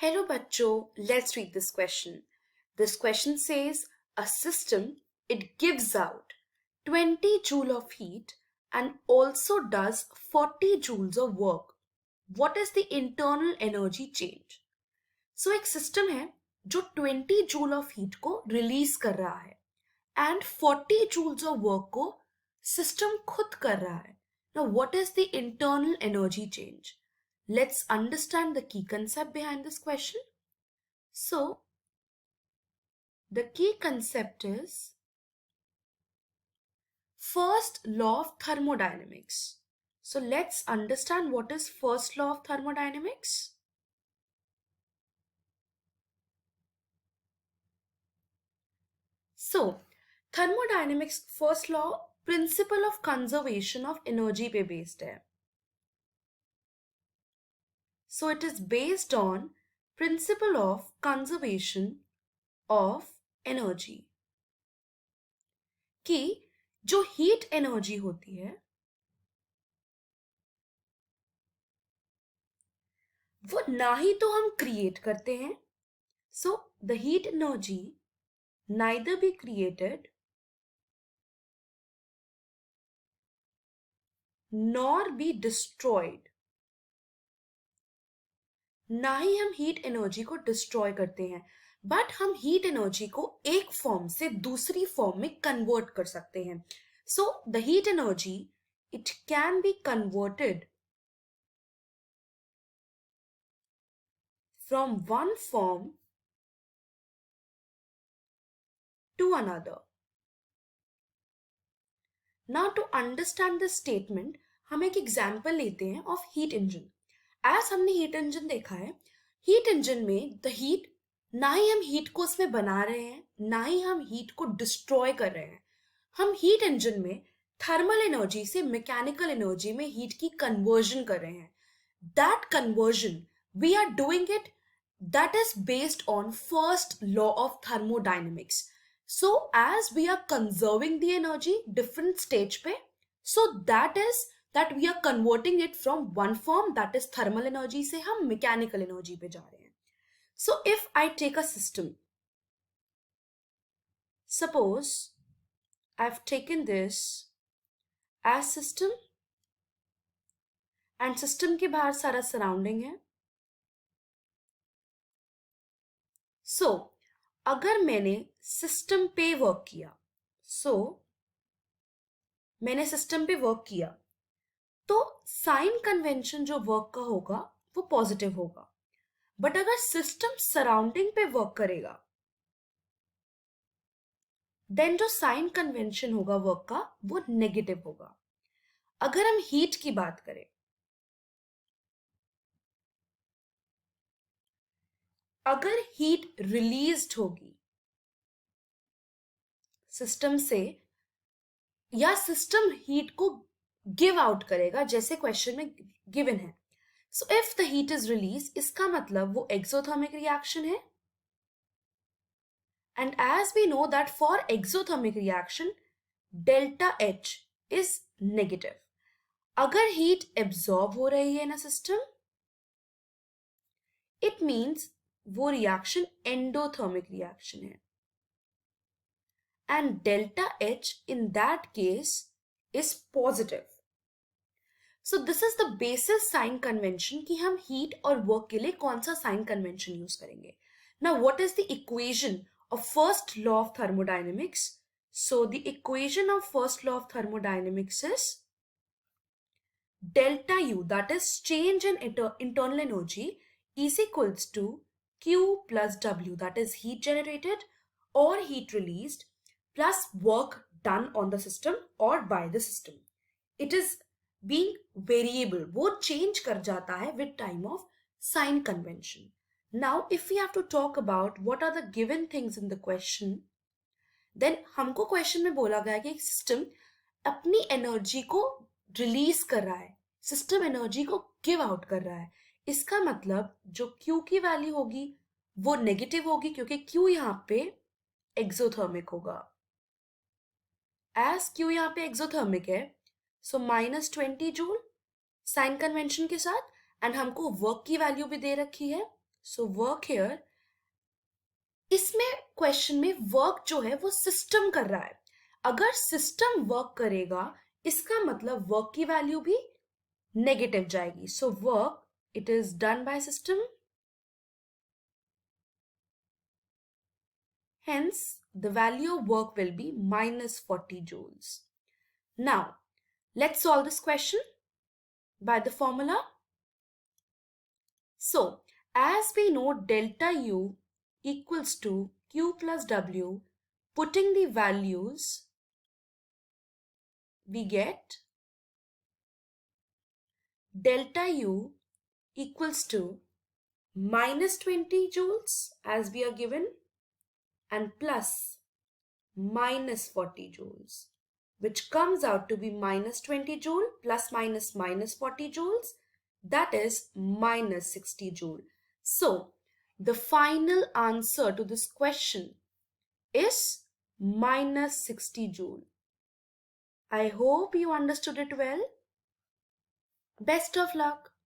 Hello bachcho, let's read this question. This question says a system it gives out 20 joule of heat and also does 40 joules of work. What is the internal energy change? So एक system है जो 20 joule of heat को release कर रहा है and 40 joules of work को system खुद कर रहा है. Now what is the internal energy change? Let's understand the key concept behind this question. So, the key concept is first law of thermodynamics. So, let's understand what is first law of thermodynamics. So, thermodynamics first law principle of conservation of energy पे based है. So it is based on principle of conservation of energy कि जो heat energy होती है वो ना ही तो हम क्रिएट करते हैं. So the heat energy neither be created nor be destroyed. ना ही हम हीट एनर्जी को डिस्ट्रॉय करते हैं बट हम हीट एनर्जी को एक फॉर्म से दूसरी फॉर्म में कन्वर्ट कर सकते हैं. So the heat energy it can be converted from one form to another. Now to understand this statement, हम एक एग्जाम्पल लेते हैं ऑफ हीट इंजन. एज हमने हीट इंजन देखा है, हीट इंजन में द हीट ना ही हम हीट को उसमें बना रहे हैं ना ही हम हीट को डिस्ट्रॉय कर रहे हैं. हम हीट इंजन में थर्मल एनर्जी से मैकेनिकल एनर्जी में हीट की कन्वर्जन कर रहे हैं. That conversion we are doing it that is based on first law of thermodynamics. So as we are conserving the energy different stage pe, so that is that we are converting it from one form that is thermal energy se hum mechanical energy pe ja rahe hain. So if I take a system, suppose I've taken this as system and system के बाहर सारा surrounding है. सो अगर मैंने system पे work किया, मैंने system पे वर्क किया तो साइन कन्वेंशन जो वर्क का होगा वो पॉजिटिव होगा. बट अगर सिस्टम सराउंडिंग पे वर्क करेगा देन जो साइन कन्वेंशन होगा वर्क का वो नेगेटिव होगा. अगर हम हीट की बात करें, अगर हीट रिलीज्ड होगी सिस्टम से या सिस्टम हीट को गिव आउट करेगा जैसे क्वेश्चन में गिवन है. So if the heat is release इसका मतलब वो एक्सोथर्मिक रिएक्शन है. And as we know that for exothermic reaction delta H is negative. अगर हीट एब्जॉर्ब हो रही है ना सिस्टम, इट मीन्स वो रिएक्शन एंडोथर्मिक रिएक्शन है. And delta H in that case is positive. So this is the basis sign convention कि हम heat और work के लिए कौन सा sign convention use करेंगे. Now what is the equation of first law of thermodynamics? So the equation of first law of thermodynamics is delta U, that is change in internal energy, is equals to Q plus W, that is heat generated or heat released plus work done on the system or by the system. It is being variable, वो change कर जाता है with time of sign convention. Now if we have to talk about what are the given things in the question, then हमको question में बोला गया कि एक system अपनी energy को release कर रहा है, system energy को give out कर रहा है. इसका मतलब जो Q की value होगी वो negative होगी क्योंकि Q यहाँ पे exothermic होगा. एज क्यू यहाँ पे एक्सोथर्मिक है सो -20 जूल साइन कन्वेंशन के साथ एंड हमको वर्क की वैल्यू भी दे रखी है So work here, इसमें क्वेश्चन में वर्क जो है वो सिस्टम कर रहा है. अगर सिस्टम वर्क करेगा इसका मतलब वर्क की वैल्यू भी नेगेटिव जाएगी. So work it is done by system, hence the value of work will be minus 40 joules. Now let's solve this question by the formula. So as we know delta U equals to Q plus W, putting the values we get delta U equals to minus 20 joules as we are given and plus minus 40 joules, which comes out to be minus 20 joule plus minus 40 joules, that is minus 60 joule. So the final answer to this question is minus 60 joule. I hope you understood it well. Best of luck.